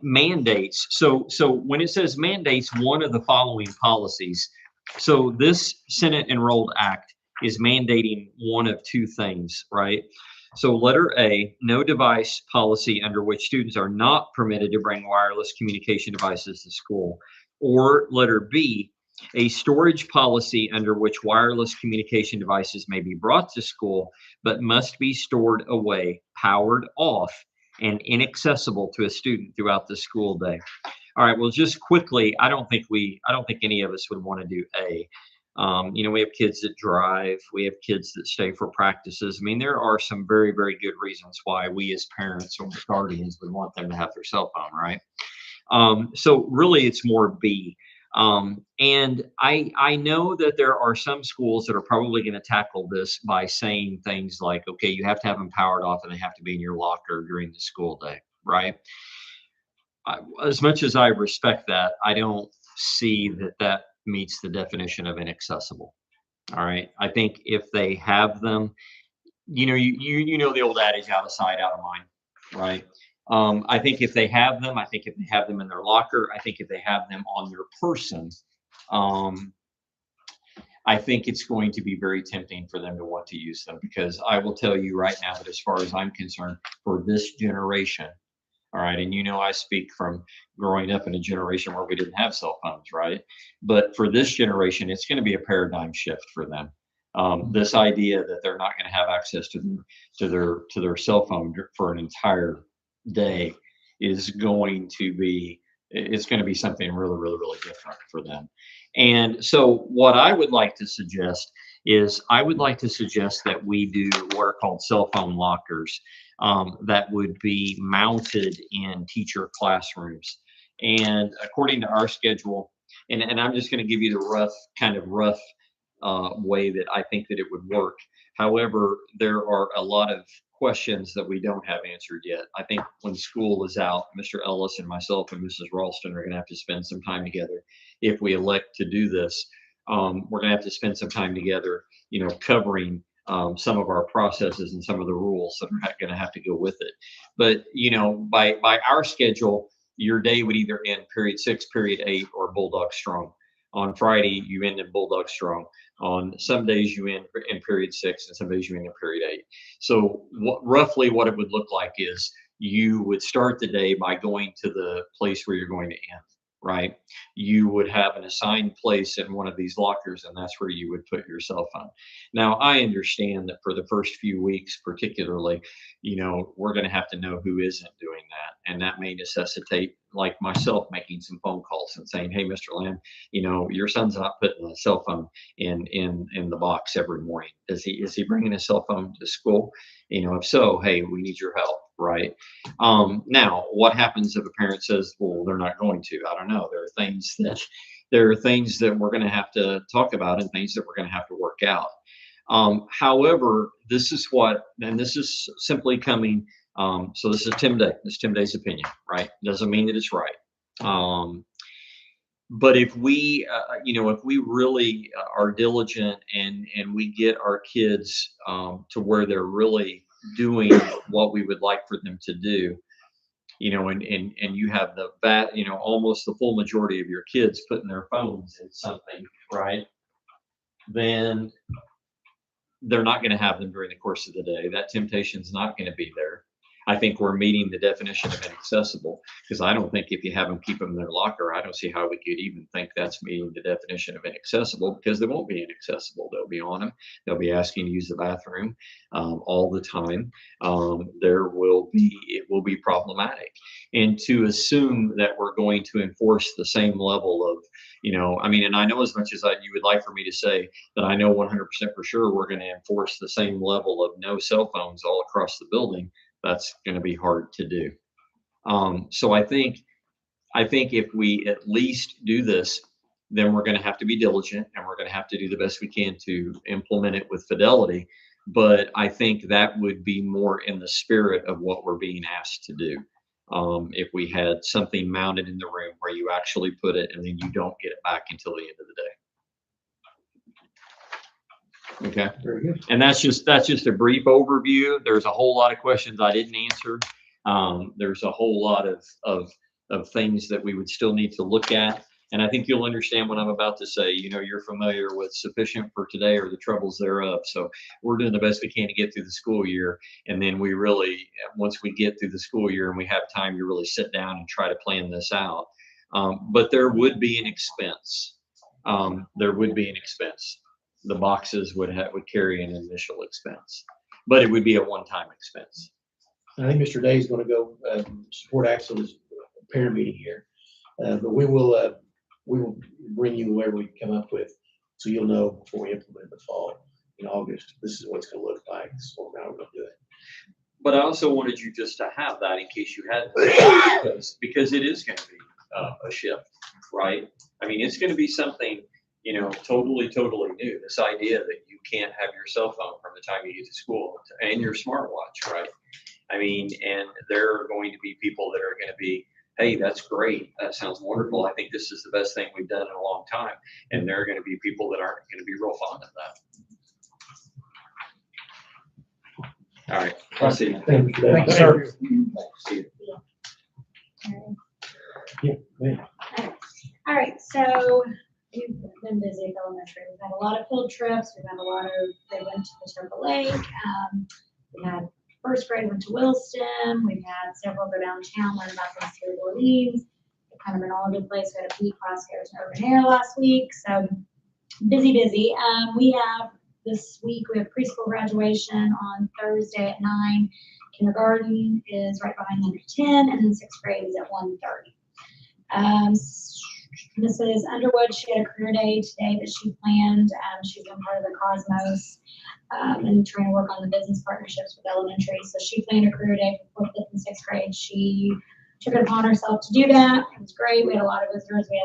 H: Mandates. So when it says mandates one of the following policies, so this Senate Enrolled Act is mandating one of two things, right? So letter A, no device policy under which students are not permitted to bring wireless communication devices to school. Or letter B, a storage policy under which wireless communication devices may be brought to school, but must be stored away, powered off, and inaccessible to a student throughout the school day. All right, well, just quickly, I don't think any of us would want to do A. We have kids that drive, we have kids that stay for practices. I mean, there are some very, very good reasons why we as parents or guardians would want them to have their cell phone, right? So really it's more B. And I know that there are some schools that are probably going to tackle this by saying things like, okay, you have to have them powered off and they have to be in your locker during the school day, right? As much as I respect that, I don't see that meets the definition of inaccessible. All right. I think if they have them, you know the old adage, out of sight, out of mind, right? I think if they have them, I think if they have them in their locker, I think if they have them on their person, I think it's going to be very tempting for them to want to use them, because I will tell you right now that as far as I'm concerned, for this generation, all right, and I speak from growing up in a generation where we didn't have cell phones, right? But for this generation, it's going to be a paradigm shift for them. This idea that they're not going to have access to their cell phone for an entire day is going to be something really, really, really different for them. And so what I would like to suggest is that we do what are called cell phone lockers that would be mounted in teacher classrooms. And according to our schedule, and I'm just going to give you the rough way that I think that it would work. However, there are a lot of questions that we don't have answered yet. I think when school is out, Mr. Ellis and myself and Mrs. Ralston are going to have to spend some time together. If we elect to do this, we're going to have to spend some time together, covering some of our processes and some of the rules that are going to have to go with it. But, you know, by our schedule, your day would either end period 6, period 8, or Bulldog Strong. On Friday, you end in Bulldog Strong. On some days, you end in period 6, and some days you end in period 8. So roughly what it would look like is you would start the day by going to the place where you're going to end, right? You would have an assigned place in one of these lockers, and that's where you would put your cell phone. Now, I understand that for the first few weeks, particularly, you know, we're going to have to know who isn't doing that. And that may necessitate, like myself, making some phone calls and saying, hey, Mr. Lamb, you know, your son's not putting a cell phone in the box every morning. Is he bringing a cell phone to school? You know, if so, hey, we need your help, right? Now, what happens if a parent says, well, they're not going to? I don't know. There are things that we're going to have to talk about and things that we're going to have to work out. However, this is simply coming. So this is Tim Day. This is Tim Day's opinion, right? Doesn't mean that it's right. But if we, if we really are diligent and we get our kids to where they're really doing what we would like for them to do, you know, and you have almost the full majority of your kids putting their phones in something, right? Then they're not going to have them during the course of the day. That temptation's not going to be there. I think we're meeting the definition of inaccessible, because I don't think if you have them keep them in their locker, I don't see how we could even think that's meeting the definition of inaccessible, because they won't be inaccessible. They'll be on them. They'll be asking to use the bathroom all the time. It will be problematic. And to assume that we're going to enforce the same level of, and I know as much as you would like for me to say that I know 100% for sure we're going to enforce the same level of no cell phones all across the building. That's going to be hard to do. So I think if we at least do this, then we're going to have to be diligent and we're going to have to do the best we can to implement it with fidelity. But I think that would be more in the spirit of what we're being asked to do. If we had something mounted in the room where you actually put it and then you don't get it back until the end of the day. Okay.
B: Very good.
H: And that's just a brief overview. There's a whole lot of questions I didn't answer. There's a whole lot of things that we would still need to look at. And I think you'll understand what I'm about to say. You know, you're familiar with sufficient for today or the troubles thereof. So we're doing the best we can to get through the school year. And then we really, once we get through the school year and we have time to really sit down and try to plan this out. But there would be an expense. The boxes would carry an initial expense, but it would be a one-time expense.
B: I think Mr. Day is going to go support Axel's parent meeting here, but we will bring you whatever we come up with, so you'll know before we implement in the fall in August. This is what it's going to look like. This is what we're going to do it.
H: But I also wanted you just to have that in case you had, because it is going to be a shift, right? I mean, it's going to be something. Totally new. This idea that you can't have your cell phone from the time you get to school and your smartwatch, right? I mean, and there are going to be people that are going to be, hey, that's great. That sounds wonderful. I think this is the best thing we've done in a long time. And there are going to be people that aren't going to be real fond of that. All right. I'll see you.
B: Thank you,
C: Thank you, sir.
H: See you.
B: Yeah.
I: All right, so we've been busy at elementary. We've had a lot of field trips. They went to Potoka Lake. We had first grade went to Williston. We've had several go downtown, learn about things here in Orleans. They've kind of been all over the place. We had a PE class here to Urban Air last week. So busy. This week we have preschool graduation on Thursday at 9. Kindergarten is right behind them at 10, and then 6th grade is at 1:30. Mrs. Underwood, she had a career day today that she planned. She's been part of the Cosmos and trying to work on the business partnerships with elementary. So she planned a career day for 4th, 5th, and 6th grade. She took it upon herself to do that. It was great. We had a lot of visitors. We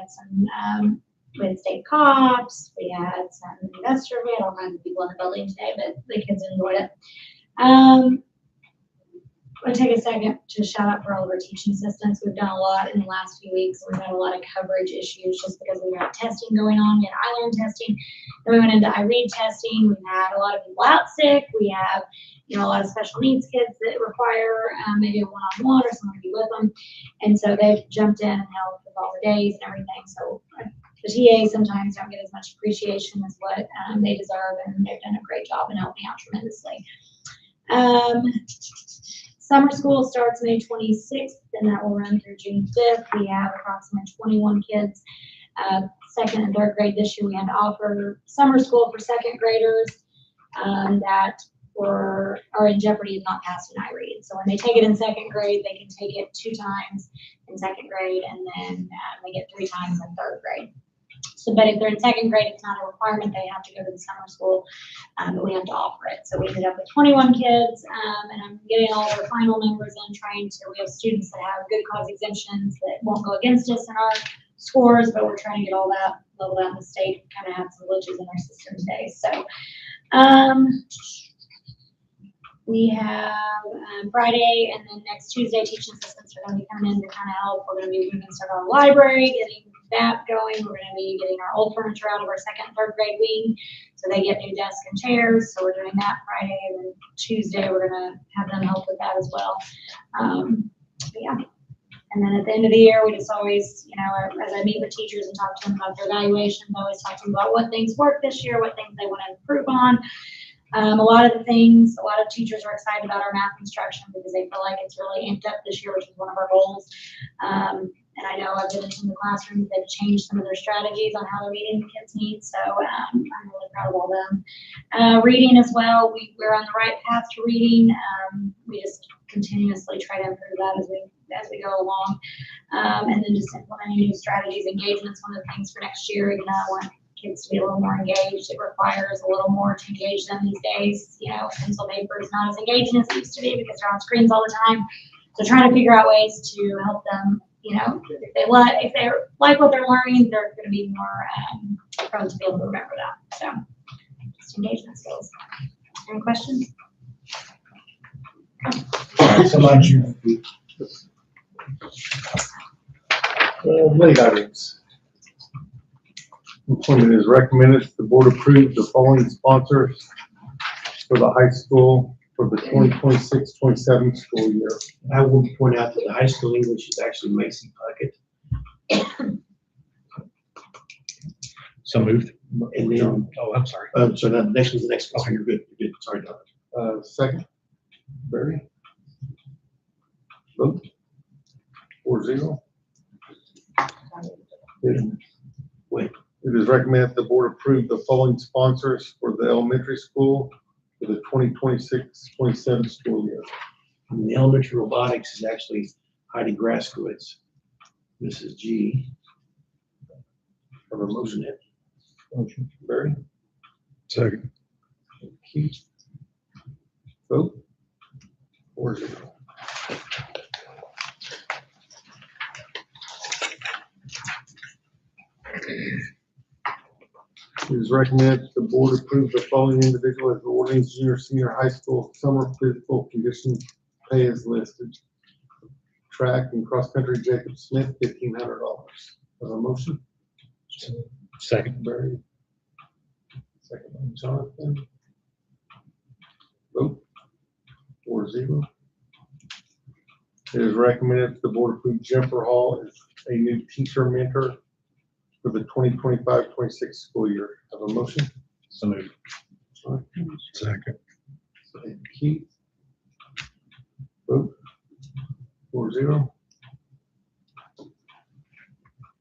I: had state cops. We had some investors. We had all kinds of people in the building today, but the kids enjoyed it. I take a second to shout out for all of our teaching assistants. We've done a lot in the last few weeks. We've had a lot of coverage issues just because we got testing going on. We had iLearn testing, then we went into iRead testing. We've had a lot of people out sick. We have, a lot of special needs kids that require maybe a one-on-one or someone to be with them. And so they've jumped in and helped with all the days and everything. So the TAs sometimes don't get as much appreciation as what they deserve, and they've done a great job in helping out tremendously. Summer school starts May 26th, and that will run through June 5th. We have approximately 21 kids, second and third grade this year. We had to offer summer school for second graders that are in jeopardy of not passing iRead. So when they take it in second grade, they can take it 2 times in second grade, and then they get 3 times in third grade. So, but if they're in second grade, it's not a requirement. They have to go to the summer school, but we have to offer it. So we ended up with 21 kids, and I'm getting all of our final numbers in, we have students that have good cause exemptions that won't go against us in our scores, but we're trying to get all that leveled out in the state. Kind of had some glitches in our system today. So, we have Friday, and then next Tuesday, teaching assistants are going to be coming in to kind of help. We're going to be moving start our library, getting that going. We're going to be getting our old furniture out of our second and third grade wing, so they get new desks and chairs. So we're doing that Friday, and then Tuesday we're going to have them help with that as well. Yeah. And then at the end of the year, we just always, as I meet with teachers and talk to them about their evaluations, I always talk to them about what things worked this year, what things they want to improve on. A lot of teachers are excited about our math instruction because they feel like it's really amped up this year, which is one of our goals. And I know I've been in some of the classrooms, they've changed some of their strategies on how they're meeting the kids' needs. So I'm really proud of all them. Reading as well, we're on the right path to reading. We just continuously try to improve that as we go along. And then just implementing new strategies. Engagement's one of the things for next year. I want kids to be a little more engaged. It requires a little more to engage them these days. Pencil paper is not as engaging as it used to be because they're on screens all the time. So trying to figure out ways to help them, if they like what they're learning, they're going to be more prone to be able to remember that. So just engagement skills. Any questions?
C: Thanks so much. Late items. Employment is recommended. The board approve the following sponsors for the high school for the 2026-27 school year.
B: I will point out that the high school English is actually Macy Puckett.
D: So moved.
B: And then,
D: Oh, I'm sorry.
B: so now the next one's the next one. So you're good. You're good. Sorry, Don.
C: Second, Barry. Vote. 4-0.
B: Wait.
C: It is recommended the board approve the following sponsors for the elementary school for the 2026-27 school year.
B: And the elementary robotics is actually Heidi Graskowitz, Mrs. G. Have a motion in.
C: Motion, Barry.
G: Second.
C: Keith. Vote. 4-0. It is recommended the board approve the following individual as the Orleans Junior Senior High School summer physical condition pay as listed. Track and cross country Jacob Smith, $1,500. Have a motion?
D: Second.
C: Barry. Second by Jonathan. Vote. 4-0. It is recommended the board approve Jennifer Hall as a new teacher mentor for the 2025-26 school year. Have a motion?
D: So moved.
G: Second.
C: Keith. Vote. 4-0.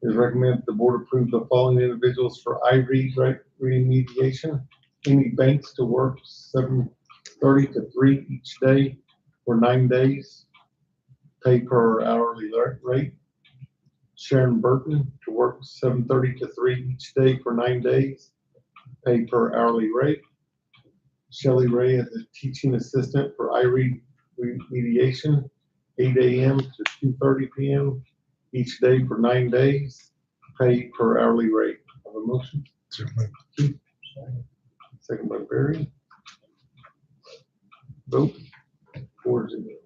C: It is recommended the board approve the following individuals for iRead reading mediation. Amy Banks to work 7:30 to 3 each day for 9 days. Pay per hourly rate. Sharon Burton to work 7:30 to 3 each day for 9 days. Pay per hourly rate. Shelley Ray as a teaching assistant for iRead mediation, 8 a.m. to 2:30 p.m. each day for 9 days. Pay per hourly rate. Have a motion?
G: So moved.
C: Second by Barry. Vote. 4-0.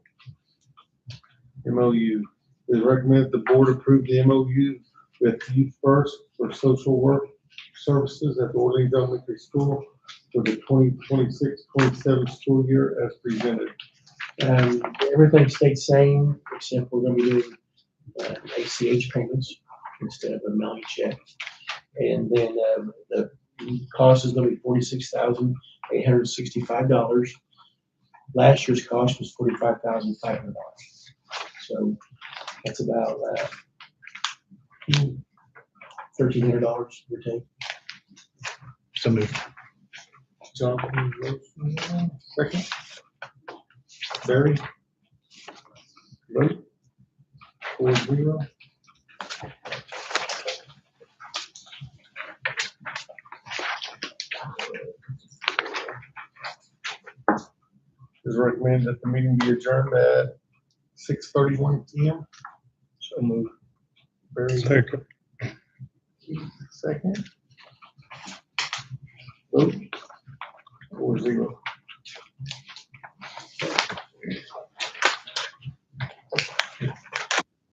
C: MOU. It is recommended the board approve the MOU with Youth First for social work services at the Orleans Elementary School for the 2026-27 school year as presented.
B: Everything stayed same, except we're gonna be doing ACH payments instead of a money check. And then the cost is gonna be $46,865. Last year's cost was $45,500. So that's about $1,300, we take.
D: So moved.
C: Jonathan, second. Barry? Vote. 4-0. It is recommended that the meeting be adjourned at 6:31 PM.
E: So move.
C: Barry,
G: Second.
C: second. Vote. 4-0.